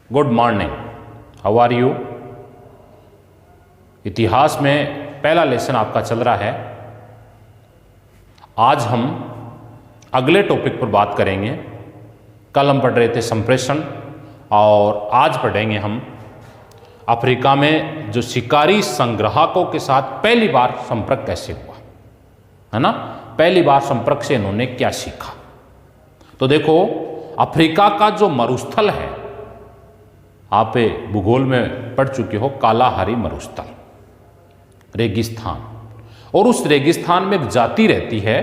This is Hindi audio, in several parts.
Good morning, how are you. इतिहास में पहला लेसन आपका चल रहा है। आज हम अगले टॉपिक पर बात करेंगे। कल हम पढ़ रहे थे संप्रेषण और आज पढ़ेंगे हम अफ्रीका में जो शिकारी संग्राहकों के साथ पहली बार संपर्क कैसे हुआ, है ना। पहली बार संपर्क से इन्होंने क्या सीखा। तो देखो, अफ्रीका का जो मरुस्थल है, आप भूगोल में पढ़ चुके हो, कालाहारी मरुस्थल, रेगिस्तान, और उस रेगिस्तान में एक जाति रहती है,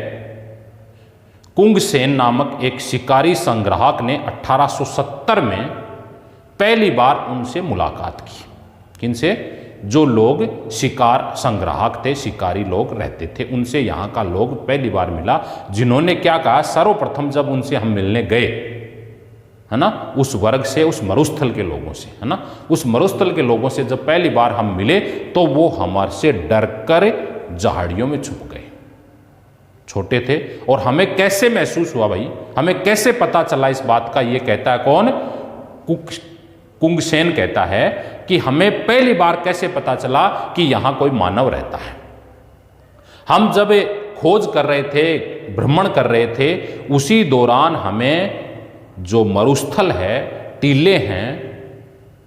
कुंगसेन नामक एक शिकारी संग्राहक ने 1870 में पहली बार उनसे मुलाकात की। किनसे? जो लोग शिकार संग्राहक थे, शिकारी लोग रहते थे, उनसे यहाँ का लोग पहली बार मिला, जिन्होंने क्या कहा, सर्वप्रथम जब उनसे हम मिलने गए, है ना, उस वर्ग से, उस मरुस्थल के लोगों से, है ना, उस मरुस्थल के लोगों से जब पहली बार हम मिले तो वो हमारे से डर कर झाड़ियों में छुप गए। छोटे थे। और हमें कैसे महसूस हुआ भाई, हमें कैसे पता चला इस बात का? ये कहता है कौन? कुंगसेन कहता है कि हमें पहली बार कैसे पता चला कि यहां कोई मानव रहता है। हम जब खोज कर रहे थे, भ्रमण कर रहे थे, उसी दौरान हमें जो मरुस्थल है, टीले हैं,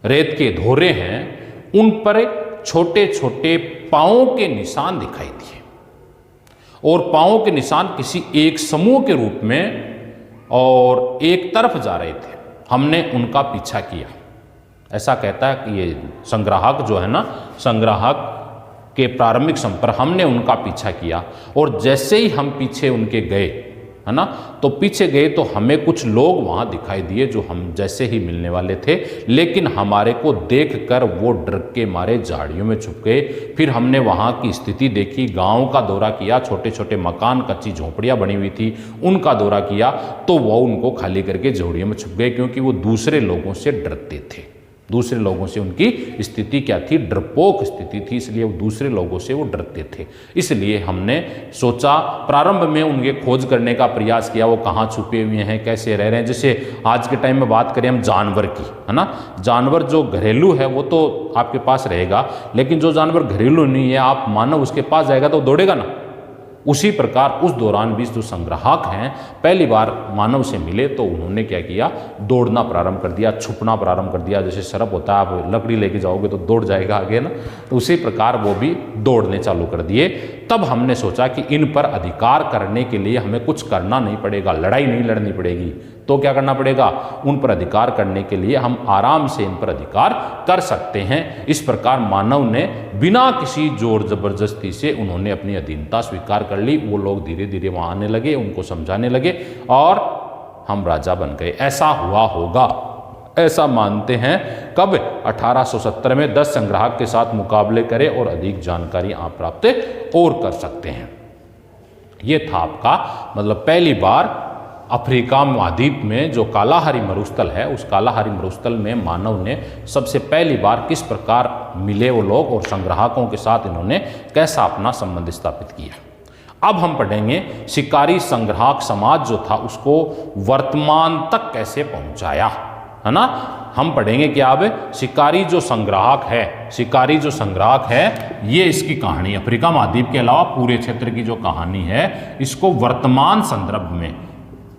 रेत के धोरे हैं, उन पर छोटे छोटे पांवों के निशान दिखाई दिए, और पांवों के निशान किसी एक समूह के रूप में और एक तरफ जा रहे थे। हमने उनका पीछा किया। ऐसा कहता है कि ये संग्राहक जो है ना, संग्राहक के प्रारंभिक संपर्क, हमने उनका पीछा किया, और जैसे ही हम पीछे उनके गए, है ना, तो पीछे गए तो हमें कुछ लोग वहाँ दिखाई दिए जो हम जैसे ही मिलने वाले थे, लेकिन हमारे को देखकर वो डर के मारे झाड़ियों में छुप गए। फिर हमने वहाँ की स्थिति देखी, गांव का दौरा किया, छोटे छोटे मकान, कच्ची झोपड़ियाँ बनी हुई थी, उनका दौरा किया, तो वो उनको खाली करके झोपड़ियों में छुप गए, क्योंकि वो दूसरे लोगों से डरते थे। दूसरे लोगों से उनकी स्थिति क्या थी? डरपोक स्थिति थी, इसलिए वो दूसरे लोगों से वो डरते थे। इसलिए हमने सोचा, प्रारंभ में उनके खोज करने का प्रयास किया, वो कहाँ छुपे हुए हैं, कैसे रह रहे हैं। जैसे आज के टाइम में बात करें हम जानवर की, है ना, जानवर जो घरेलू है वो तो आपके पास रहेगा, लेकिन जो जानवर घरेलू नहीं है, आप मानव उसके पास जाएगा तो दौड़ेगा ना। उसी प्रकार उस दौरान भी जो संग्राहक हैं पहली बार मानव से मिले तो उन्होंने क्या किया? दौड़ना प्रारंभ कर दिया, छुपना प्रारंभ कर दिया। जैसे सर्प होता है, आप लकड़ी लेके जाओगे तो दौड़ जाएगा आगे ना, तो उसी प्रकार वो भी दौड़ने चालू कर दिए। तब हमने सोचा कि इन पर अधिकार करने के लिए हमें कुछ करना नहीं पड़ेगा, लड़ाई नहीं लड़नी पड़ेगी, तो क्या करना पड़ेगा? उन पर अधिकार करने के लिए हम आराम से इन पर अधिकार कर सकते हैं। इस प्रकार मानव ने बिना किसी जोर जबरदस्ती से उन्होंने अपनी अधीनता स्वीकार कर ली। वो लोग धीरे धीरे वहाँ आने लगे, उनको समझाने लगे, और हम राजा बन गए। ऐसा हुआ होगा, ऐसा मानते हैं। कब? 1870 में 10 संग्राहक के साथ मुकाबले करें और अधिक जानकारी आप प्राप्त और कर सकते हैं। ये था आपका मतलब पहली बार अफ्रीका महाद्वीप में जो कालाहारी मरुस्थल है, उस कालाहारी मरुस्थल में मानव ने सबसे पहली बार किस प्रकार मिले वो लोग, और संग्राहकों के साथ इन्होंने कैसा अपना संबंध स्थापित किया। अब हम पढ़ेंगे शिकारी संग्राहक समाज जो था उसको वर्तमान तक कैसे पहुंचाया, है ना। हम पढ़ेंगे क्या? अब शिकारी जो संग्राहक है, शिकारी जो संग्राहक है, ये इसकी कहानी अफ्रीका महाद्वीप के अलावा पूरे क्षेत्र की जो कहानी है, इसको वर्तमान संदर्भ में,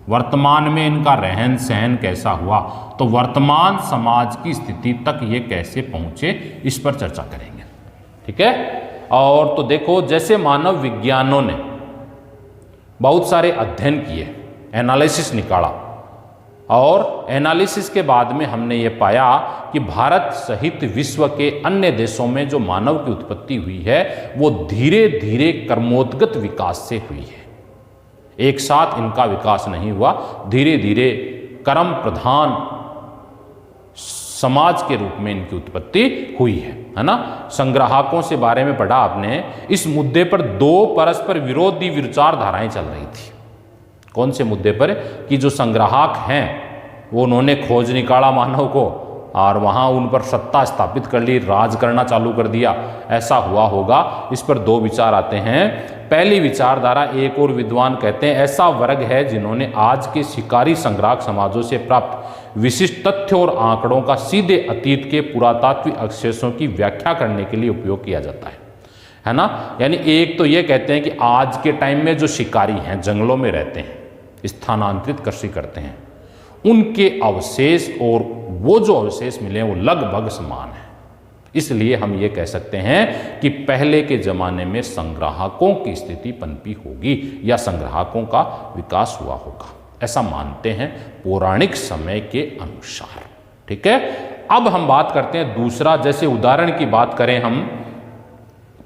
वर्तमान में इनका रहन सहन कैसा हुआ, तो वर्तमान समाज की स्थिति तक ये कैसे पहुंचे, इस पर चर्चा करेंगे। ठीक है। और तो देखो, जैसे मानव विज्ञानों ने बहुत सारे अध्ययन किए, एनालिसिस निकाला, और एनालिसिस के बाद में हमने ये पाया कि भारत सहित विश्व के अन्य देशों में जो मानव की उत्पत्ति हुई है वो धीरे धीरे क्रमोद्गत विकास से हुई है। एक साथ इनका विकास नहीं हुआ, धीरे धीरे कर्म प्रधान समाज के रूप में इनकी उत्पत्ति हुई है ना। संग्राहकों से बारे में पढ़ा आपने। इस मुद्दे पर दो परस्पर विरोधी विचारधाराएं चल रही थी। कौन से मुद्दे पर? कि जो संग्राहक हैं वो उन्होंने खोज निकाला मानव को, और वहाँ उन पर सत्ता स्थापित कर ली, राज करना चालू कर दिया, ऐसा हुआ होगा। इस पर दो विचार आते हैं। पहली विचारधारा, एक और विद्वान कहते हैं, ऐसा वर्ग है जिन्होंने आज के शिकारी संग्राहक समाजों से प्राप्त विशिष्ट तथ्यों और आंकड़ों का सीधे अतीत के पुरातात्विक अवशेषों की व्याख्या करने के लिए उपयोग किया जाता है ना। यानी एक तो ये कहते हैं कि आज के टाइम में जो शिकारी हैं, जंगलों में रहते हैं, स्थानांतरित कृषि करते हैं, उनके अवशेष और वो जो अवशेष मिले हैं वो लगभग समान है। इसलिए हम ये कह सकते हैं कि पहले के जमाने में संग्राहकों की स्थिति पनपी होगी या संग्राहकों का विकास हुआ होगा, ऐसा मानते हैं पौराणिक समय के अनुसार। ठीक है, अब हम बात करते हैं दूसरा। जैसे उदाहरण की बात करें हम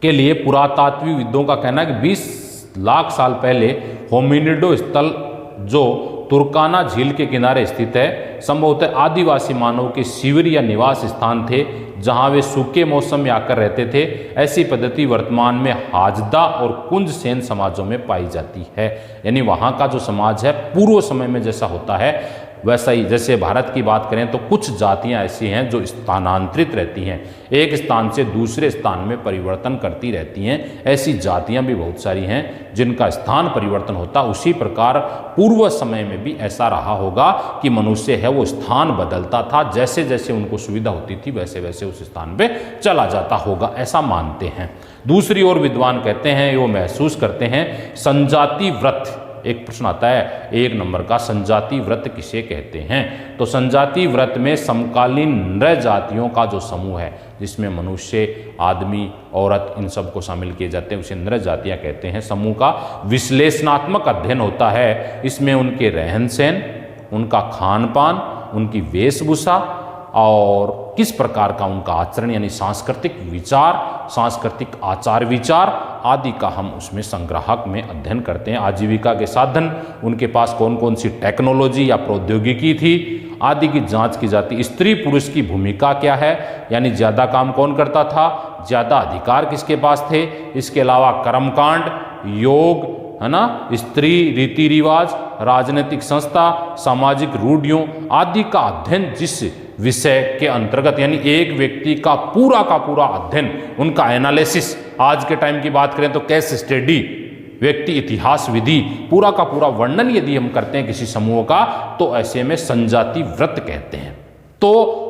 के लिए, पुरातात्विक विदों का कहना है कि 20 लाख साल पहले होमिनिडो स्थल जो तुर्काना झील के किनारे स्थित है, संभवतः आदिवासी मानव के शिविर या निवास स्थान थे जहां वे सूखे मौसम में आकर रहते थे। ऐसी पद्धति वर्तमान में हाजदा और कुंज सेन समाजों में पाई जाती है। यानी वहां का जो समाज है पूर्व समय में जैसा होता है वैसा ही। जैसे भारत की बात करें तो कुछ जातियां ऐसी हैं जो स्थानांतरित रहती हैं, एक स्थान से दूसरे स्थान में परिवर्तन करती रहती हैं। ऐसी जातियां भी बहुत सारी हैं जिनका स्थान परिवर्तन होता। उसी प्रकार पूर्व समय में भी ऐसा रहा होगा कि मनुष्य है वो स्थान बदलता था, जैसे जैसे उनको सुविधा होती थी वैसे वैसे उस स्थान पे चला जाता होगा, ऐसा मानते हैं। दूसरी ओर विद्वान कहते हैं, वो महसूस करते हैं संजाति व्रत। एक प्रश्न आता है 1 नंबर का, संजाति व्रत किसे कहते हैं? तो संजाति व्रत में समकालीन नृ जातियों का जो समूह है, जिसमें मनुष्य, आदमी, औरत, इन सब को शामिल किए जाते हैं, उसे नृ जातियां कहते हैं। समूह का विश्लेषणात्मक अध्ययन होता है। इसमें उनके रहन सहन, उनका खान पान, उनकी वेशभूषा और किस प्रकार का उनका आचरण यानी सांस्कृतिक विचार, सांस्कृतिक आचार विचार आदि का हम उसमें संग्राहक में अध्ययन करते हैं। आजीविका के साधन, उनके पास कौन कौन सी टेक्नोलॉजी या प्रौद्योगिकी थी आदि की जांच की जाती। स्त्री पुरुष की भूमिका क्या है, यानी ज़्यादा काम कौन करता था, ज़्यादा अधिकार किसके पास थे। इसके अलावा कर्मकांड, योग, है ना, स्त्री रीति रिवाज, राजनीतिक संस्था, सामाजिक रूढ़ियों आदि का अध्ययन जिस विषय के अंतर्गत, यानी एक व्यक्ति का पूरा अध्ययन, उनका एनालिसिस। आज के टाइम की बात करें तो केस स्टडी, व्यक्ति इतिहास विधि, पूरा का पूरा वर्णन यदि हम करते हैं किसी समूह का, तो ऐसे में संजाति व्रत कहते हैं। तो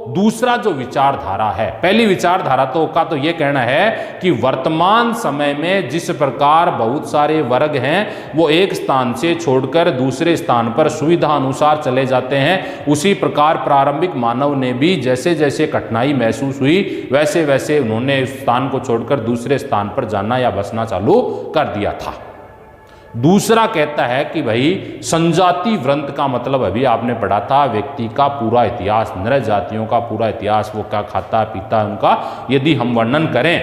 दूसरा जो विचारधारा है, पहली विचारधारा का तो ये कहना है कि वर्तमान समय में जिस प्रकार बहुत सारे वर्ग हैं वो एक स्थान से छोड़कर दूसरे स्थान पर सुविधा अनुसार चले जाते हैं, उसी प्रकार प्रारंभिक मानव ने भी जैसे जैसे कठिनाई महसूस हुई वैसे वैसे उन्होंने उस स्थान को छोड़कर दूसरे स्थान पर जाना या बसना चालू कर दिया था। दूसरा कहता है कि भाई संजाति व्रत का मतलब अभी आपने पढ़ा था, व्यक्ति का पूरा इतिहास, नृ जातियों का पूरा इतिहास, वो क्या खाता पीता है उनका यदि हम वर्णन करें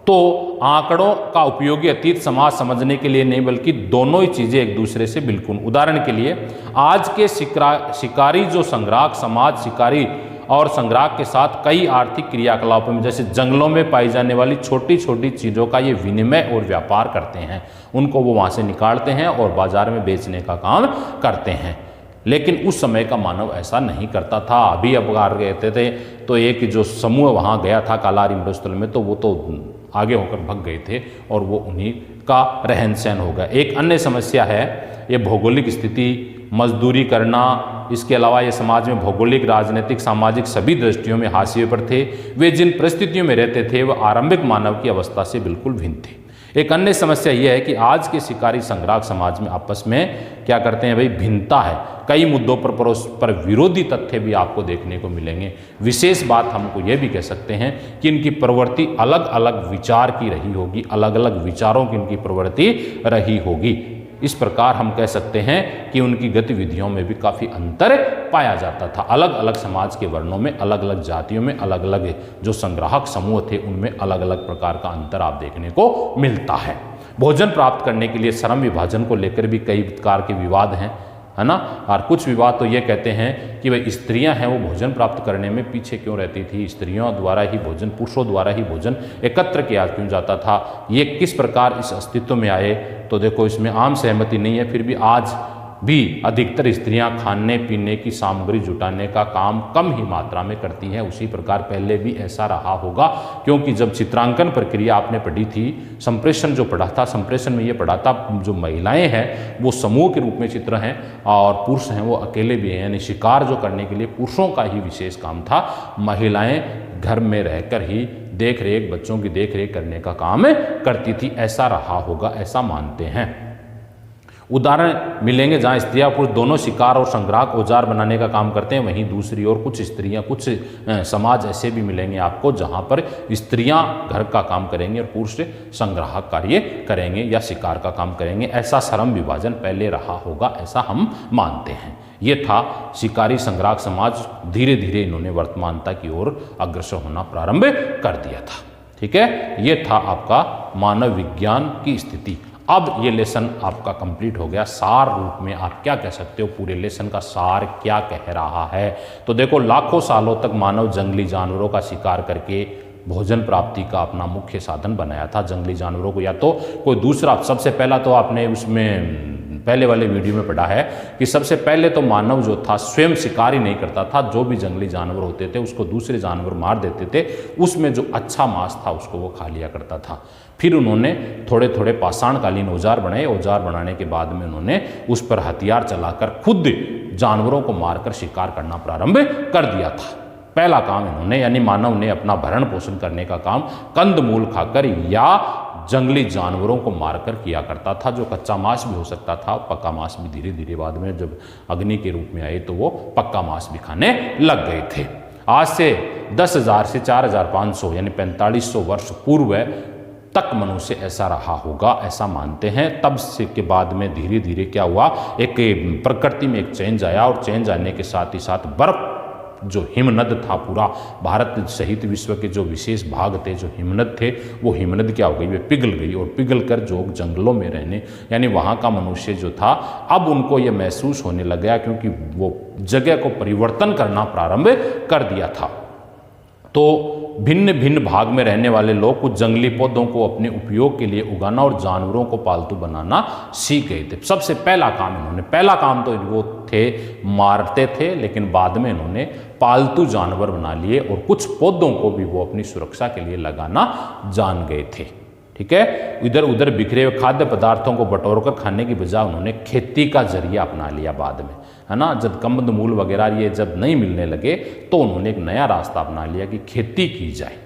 तो आंकड़ों का उपयोगी अतीत समाज समझने के लिए नहीं, बल्कि दोनों ही चीज़ें एक दूसरे से बिल्कुल। उदाहरण के लिए आज के शिकारी जो संग्राहक समाज, शिकारी और संग्राहक के साथ कई आर्थिक क्रियाकलापों में, जैसे जंगलों में पाई जाने वाली छोटी छोटी चीज़ों का ये विनिमय और व्यापार करते हैं, उनको वो वहाँ से निकालते हैं और बाजार में बेचने का काम करते हैं। लेकिन उस समय का मानव ऐसा नहीं करता था। अभी अवगार कहते थे तो एक जो समूह वहाँ गया था कालारी मरुस्थल में, तो वो तो आगे होकर भग गए थे और वो उन्हीं का रहन सहन होगा। एक अन्य समस्या है ये भौगोलिक स्थिति, मजदूरी करना। इसके अलावा ये समाज में भौगोलिक, राजनीतिक, सामाजिक सभी दृष्टियों में हाशिए पर थे। वे जिन परिस्थितियों में रहते थे वह आरंभिक मानव की अवस्था से बिल्कुल भिन्न थे। एक अन्य समस्या यह है कि आज के शिकारी संग्राहक समाज में आपस में क्या करते हैं भाई, भिन्नता है। कई मुद्दों पर परस्पर विरोधी तथ्य भी आपको देखने को मिलेंगे। विशेष बात हमको यह भी कह सकते हैं कि इनकी प्रवृत्ति अलग अलग विचार की रही होगी, अलग अलग विचारों की इनकी प्रवृत्ति रही होगी। इस प्रकार हम कह सकते हैं कि उनकी गतिविधियों में भी काफ़ी अंतर पाया जाता था। अलग अलग समाज के वर्णों में, अलग अलग जातियों में, अलग अलग जो संग्राहक समूह थे उनमें अलग अलग प्रकार का अंतर आप देखने को मिलता है। भोजन प्राप्त करने के लिए श्रम विभाजन को लेकर भी कई प्रकार के विवाद हैं, है ना। और कुछ विवाद तो ये कहते हैं कि भाई स्त्रियां हैं वो भोजन प्राप्त करने में पीछे क्यों रहती थी, स्त्रियों द्वारा ही भोजन, पुरुषों द्वारा ही भोजन एकत्र किया क्यों जाता था, ये किस प्रकार इस अस्तित्व में आए। तो देखो इसमें आम सहमति नहीं है, फिर भी आज भी अधिकतर स्त्रियां खाने पीने की सामग्री जुटाने का काम कम ही मात्रा में करती हैं। उसी प्रकार पहले भी ऐसा रहा होगा, क्योंकि जब चित्रांकन प्रक्रिया आपने पढ़ी थी, संप्रेषण जो पढ़ा था, संप्रेषण में ये पढ़ा था जो महिलाएं हैं वो समूह के रूप में चित्र हैं और पुरुष हैं वो अकेले भी हैं, यानी शिकार जो करने के लिए पुरुषों का ही विशेष काम था। महिलाएं घर में रहकर ही देख रेख, बच्चों की देख रेख करने का काम करती थी। ऐसा रहा होगा, ऐसा मानते हैं। उदाहरण मिलेंगे जहाँ स्त्रियां पुरुष दोनों शिकार और संग्राहक औजार बनाने का काम करते हैं, वहीं दूसरी ओर कुछ स्त्रियां, कुछ समाज ऐसे भी मिलेंगे आपको जहाँ पर स्त्रियां घर का काम करेंगे और पुरुष संग्राहक कार्य करेंगे या शिकार का काम करेंगे। ऐसा श्रम विभाजन पहले रहा होगा, ऐसा हम मानते हैं। ये था शिकारी संग्राहक समाज। धीरे धीरे इन्होंने वर्तमानता की ओर अग्रसर होना प्रारंभ कर दिया था। ठीक है, ये था आपका मानव विज्ञान की स्थिति। अब ये लेसन आपका कंप्लीट हो गया। सार रूप में आप क्या कह सकते हो, पूरे लेसन का सार क्या कह रहा है? तो देखो, लाखों सालों तक मानव जंगली जानवरों का शिकार करके भोजन प्राप्ति का अपना मुख्य साधन बनाया था। जंगली जानवरों को या तो कोई दूसरा, सबसे पहला तो आपने उसमें पहले वाले वीडियो में पढ़ा है कि सबसे पहले तो मानव जो था स्वयं शिकार ही नहीं करता था। जो भी जंगली जानवर होते थे उसको दूसरे जानवर मार देते थे, उसमें जो अच्छा मांस था उसको वो खा लिया करता था। फिर उन्होंने थोड़े थोड़े पाषाणकालीन औजार बनाए। औजार बनाने के बाद में उन्होंने उस पर हथियार चलाकर खुद जानवरों को मारकर शिकार करना प्रारंभ कर दिया था। पहला काम इन्होंने, यानी मानव ने अपना भरण पोषण करने का काम कंदमूल खाकर या जंगली जानवरों को मारकर किया करता था, जो कच्चा मांस भी हो सकता था, पक्का मांस भी। धीरे धीरे बाद में जब अग्नि के रूप में आए तो वो पक्का मांस भी खाने लग गए थे। आज से 10,000 से 4,500 यानी 4500 वर्ष पूर्व तक मनुष्य ऐसा रहा होगा, ऐसा मानते हैं। तब से के बाद में धीरे धीरे क्या हुआ, एक प्रकृति में एक चेंज आया और चेंज आने के साथ ही साथ बर्फ जो हिमनद था, पूरा भारत सहित विश्व के जो विशेष भाग थे, जो हिमनद थे, वो हिमनद क्या हो गई, वे पिघल गई। और पिघल कर जो जंगलों में रहने, यानी वहाँ का मनुष्य जो था, अब उनको ये महसूस होने लग गया, क्योंकि वो जगह को परिवर्तन करना प्रारंभ कर दिया था। तो भिन्न भिन्न भाग में रहने वाले लोग कुछ जंगली पौधों को अपने उपयोग के लिए उगाना और जानवरों को पालतू बनाना सीख गए थे। सबसे पहला काम इन्होंने, पहला काम तो वो थे मारते थे, लेकिन बाद में इन्होंने पालतू जानवर बना लिए और कुछ पौधों को भी वो अपनी सुरक्षा के लिए लगाना जान गए थे। ठीक है, इधर उधर बिखरे हुए खाद्य पदार्थों को बटोरकर खाने की बजाय उन्होंने खेती का जरिया अपना लिया बाद में, है ना। जब कंदमूल वगैरह ये जब नहीं मिलने लगे तो उन्होंने एक नया रास्ता अपना लिया कि खेती की जाए।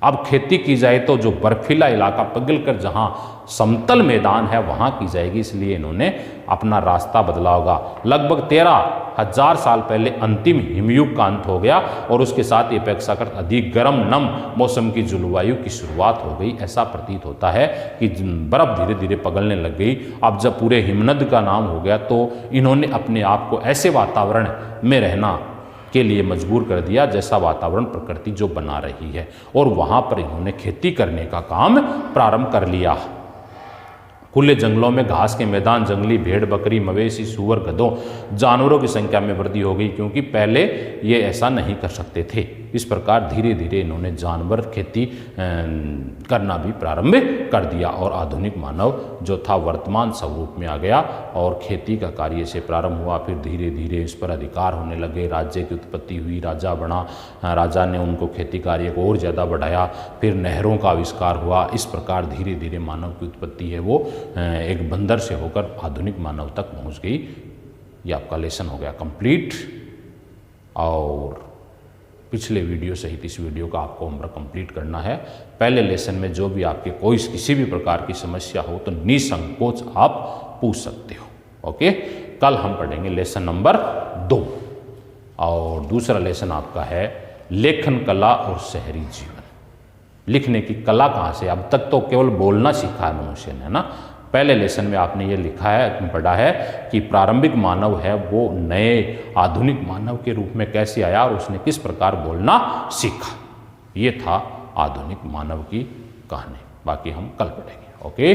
अब खेती की जाए तो जो बर्फीला इलाका पिघल कर जहाँ समतल मैदान है वहाँ की जाएगी, इसलिए इन्होंने अपना रास्ता बदला होगा। लगभग 13,000 साल पहले अंतिम हिमयुग का अंत हो गया और उसके साथ ही अपेक्षाकृत अधिक गर्म नम मौसम की जलवायु की शुरुआत हो गई। ऐसा प्रतीत होता है कि बर्फ धीरे धीरे पिघलने लग गई। अब जब पूरे हिमनद का नाम हो गया तो इन्होंने अपने आप को ऐसे वातावरण में रहना के लिए मजबूर कर दिया जैसा वातावरण प्रकृति जो बना रही है, और वहाँ पर इन्होंने खेती करने का काम प्रारंभ कर लिया। खुले जंगलों में घास के मैदान, जंगली भेड़ बकरी, मवेशी, सूअर, गधों, जानवरों की संख्या में वृद्धि हो गई, क्योंकि पहले ये ऐसा नहीं कर सकते थे। इस प्रकार धीरे धीरे इन्होंने जानवर खेती करना भी प्रारंभ कर दिया और आधुनिक मानव जो था वर्तमान स्वरूप में आ गया और खेती का कार्य से प्रारंभ हुआ। फिर धीरे धीरे इस पर अधिकार होने लगे, राज्य की उत्पत्ति हुई, राजा बना, राजा ने उनको खेती कार्य को और ज़्यादा बढ़ाया, फिर नहरों का आविष्कार हुआ। इस प्रकार धीरे धीरे मानव की उत्पत्ति है वो एक बंदर से होकर आधुनिक मानव तक पहुंच गई। ये आपका लेसन हो गया कंप्लीट। और पिछले वीडियो सहित इस वीडियो का आपको होमवर्क कंप्लीट करना है। पहले लेसन में जो भी आपके कोई किसी भी प्रकार की समस्या हो तो निसंकोच आप पूछ सकते हो। ओके, कल हम पढ़ेंगे लेसन नंबर 2 और दूसरा लेसन आपका है लेखन कला और शहरी जीवन। लिखने की कला कहाँ से? अब तक तो केवल बोलना सीखा है मनुष्य ने, है ना। पहले लेसन में आपने ये लिखा है, पढ़ा है कि प्रारंभिक मानव है वो नए आधुनिक मानव के रूप में कैसे आया और उसने किस प्रकार बोलना सीखा। ये था आधुनिक मानव की कहानी। बाकी हम कल पढ़ेंगे। ओके।